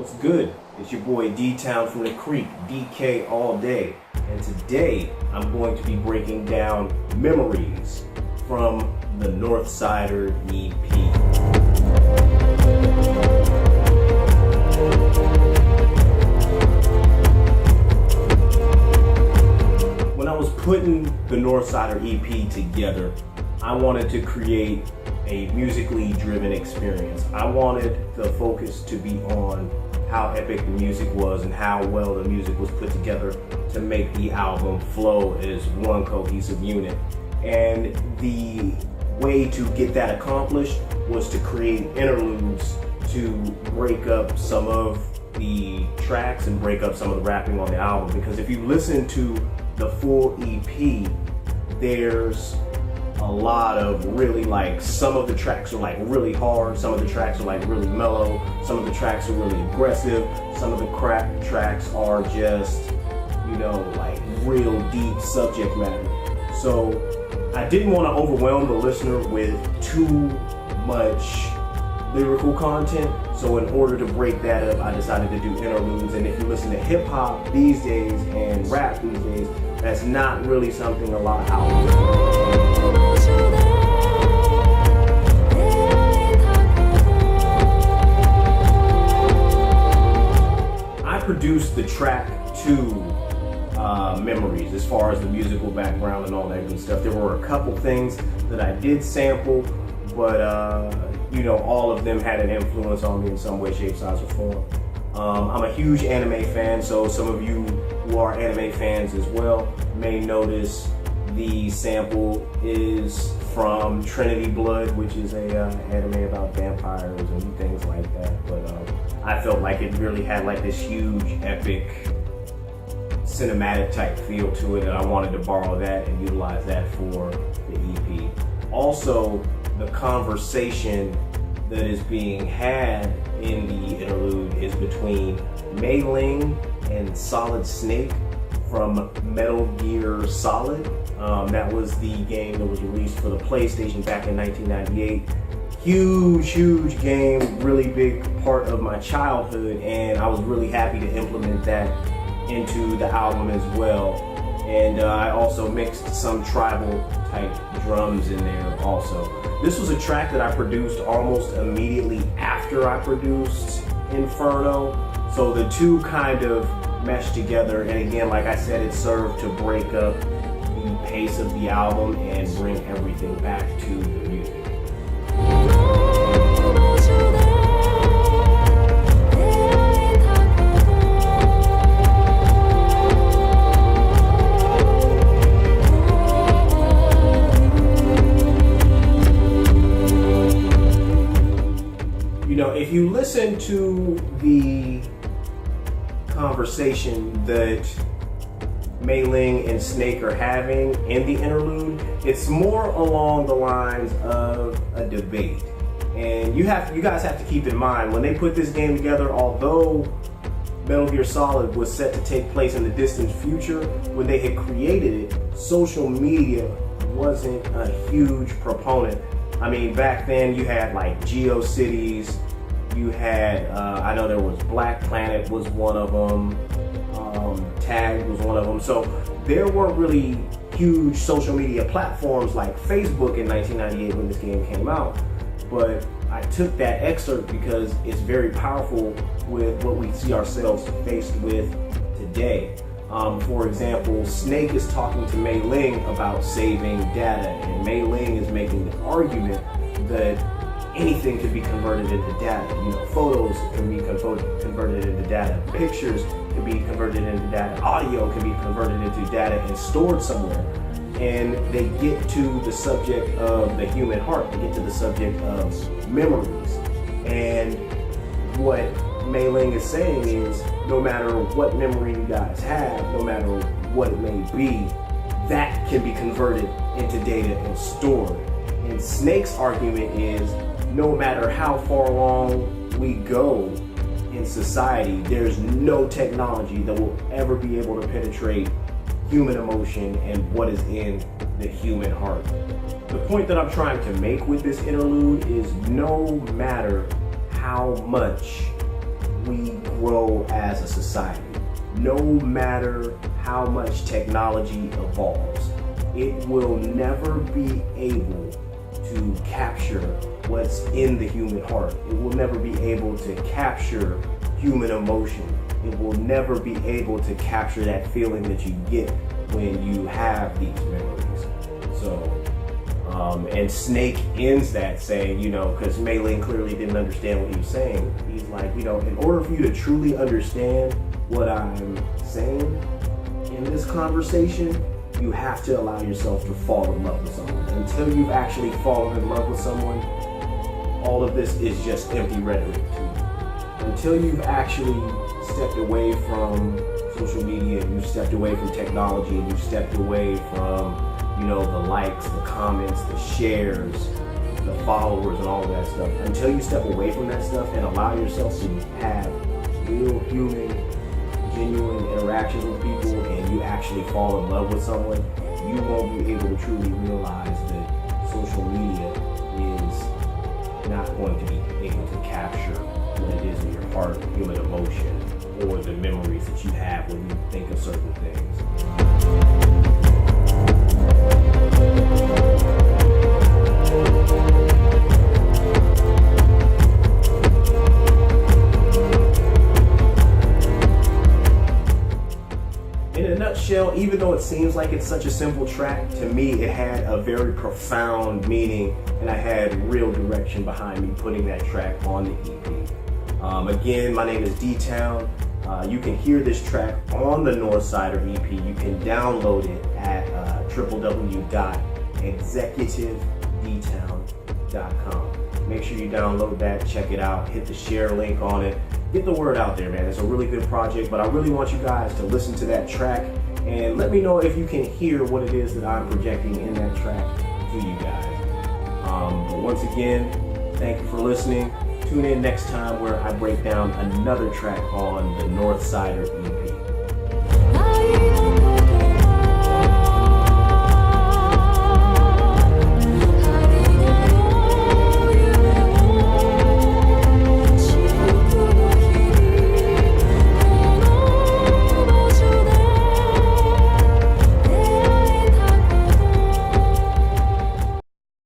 What's good? It's your boy DTown from the Creek, DK all day. And today I'm going to be breaking down Memories from the Northsider EP. When I was putting the Northsider EP together, I wanted to create a musically driven experience. I wanted the focus to be on how epic the music was and how well the music was put together to make the album flow as one cohesive unit. And the way to get that accomplished was to create interludes to break up some of the tracks and break up some of the rapping on the album. Because if you listen to the full EP, there's a lot of really, like, some of the tracks are like really hard, some of the tracks are like really mellow, some of the tracks are really aggressive, some of the tracks are just, you know, like real deep subject matter. So I didn't want to overwhelm the listener with too much lyrical content, so in order to break that up, I decided to do interludes. And if you listen to hip hop these days and rap these days, that's not really something a lot out there. I produced the track to Memories as far as the musical background and all that good stuff. There were a couple things that I did sample, but you know, all of them had an influence on me in some way, shape, size, or form. I'm a huge anime fan, so some of you who are anime fans as well may notice the sample is from Trinity Blood, which is a anime about vampires and things like that. But I felt like it really had like this huge, epic, cinematic type feel to it, and I wanted to borrow that and utilize that for the EP. Also, the conversation that is being had in the interlude is between Mei Ling and Solid Snake from Metal Gear Solid. That was the game that was released for the PlayStation back in 1998. Huge game, really big part of my childhood, and I was really happy to implement that into the album as well. And I also mixed some tribal type drums in there also. This was a track that I produced almost immediately after I produced Inferno, so the two kind of meshed together. And again, like I said, it served to break up the pace of the album and bring everything back to the music. You know, if you listen to the conversation that Mei Ling and Snake are having in the interlude, it's more along the lines of a debate. And you guys have to keep in mind, when they put this game together, although Metal Gear Solid was set to take place in the distant future, when they had created it, social media wasn't a huge proponent. I mean, back then you had like GeoCities, you had, I know there was Black Planet was one of them, Tag was one of them. So there weren't really huge social media platforms like Facebook in 1998 when this game came out. But I took that excerpt because it's very powerful with what we see ourselves faced with today. For example, Snake is talking to Mei Ling about saving data, and Mei Ling is making the argument that anything can be converted into data. You know, photos can be converted into data, pictures can be converted into data, audio can be converted into data and stored somewhere. And they get to the subject of the human heart, they get to the subject of memories. And what Mei Ling is saying is, no matter what memory you guys have, no matter what it may be, that can be converted into data and stored. And Snake's argument is, no matter how far along we go in society, there's no technology that will ever be able to penetrate human emotion and what is in the human heart. The point that I'm trying to make with this interlude is, no matter how much we grow as a society. No matter how much technology evolves, it will never be able to capture what's in the human heart. It will never be able to capture human emotion. It will never be able to capture that feeling that you get when you have these memories. So, and Snake ends that saying, because Mei Ling clearly didn't understand what he was saying. He's like, in order for you to truly understand what I'm saying in this conversation, you have to allow yourself to fall in love with someone. Until you've actually fallen in love with someone, all of this is just empty rhetoric to you. Until you've actually stepped away from social media, and you've stepped away from technology, and you've stepped away from, the likes, the comments, the shares, the followers, and all of that stuff. Until you step away from that stuff and allow yourself to have real human, genuine interactions with people, and you actually fall in love with someone, you won't be able to truly realize that social media is not going to be able to capture what it is in your heart, human emotion, or the memories that you have when you think of certain things. In a nutshell, even though it seems like it's such a simple track, to me it had a very profound meaning, and I had real direction behind me putting that track on the EP. Again, my name is DTown. You can hear this track on the Northsider EP. You can download it at www.executive-dtown.com. Make sure you download that, check it out, hit the share link on it. Get the word out there, man. It's a really good project, but I really want you guys to listen to that track and let me know if you can hear what it is that I'm projecting in that track to you guys. But once again, thank you for listening. Tune in next time where I break down another track on the Northsider EP.